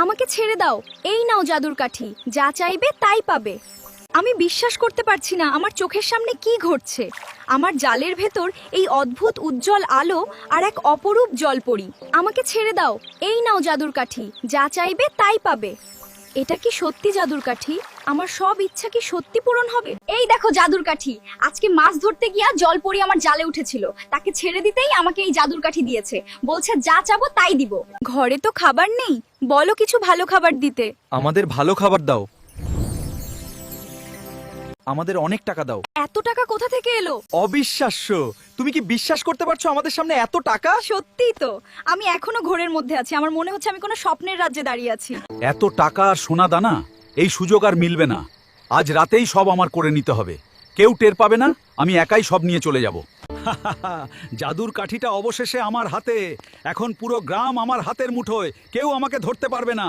আমাকে ছেড়ে দাও। এই নাও জাদুর কাঠি, যা চাইবে তাই পাবে। আমি বিশ্বাস করতে পারছি না আমার চোখের সামনে কি ঘটছে। আমার জালের ভেতর এই অদ্ভুত উজ্জ্বল আলো আর এক অপরূপ জলপরি। আমাকে ছেড়ে দাও। এই নাও জাদুর কাঠি, যা চাইবে তাই পাবে। এটা কি সত্যি জাদুর কাঠি? আমার সব ইচ্ছা কি সত্যি পূরণ হবে? এই দেখো জাদুর কাঠি। আজকে মাছ ধরতে গিয়া জলপরি আমার জালে উঠেছিল, তাকে ছেড়ে দিতেই আমাকে এই জাদুর কাঠি দিয়েছে। বলছে যা চাবো তাই দিব। ঘরে তো খাবার নেই, বলো কিছু ভালো খাবার দিতে। আমাদের ভালো খাবার দাও, আমাদের অনেক টাকা দাও। এত টাকা কোথা থেকে এলো? অবিশ্বাস্য! তুমি কি বিশ্বাস করতে পারছো আমাদের সামনে এত টাকা? সত্যিই তো, আমি এখনো ঘোরের মধ্যে আছি। আমার মনে হচ্ছে আমি কোনো স্বপ্নের রাজ্যে দাঁড়িয়ে আছি। এত টাকা আর সোনা দানা, এই সুযোগ আর মিলবে না। আজ রাতেই সব আমার করে নিতে হবে। কেউ টের পাবে না, আমি একাই সব নিয়ে চলে যাব। জাদুর কাঠিটা অবশেষে আমার হাতে। এখন পুরো গ্রাম আমার হাতের মুঠোয়, কেউ আমাকে ধরতে পারবে না।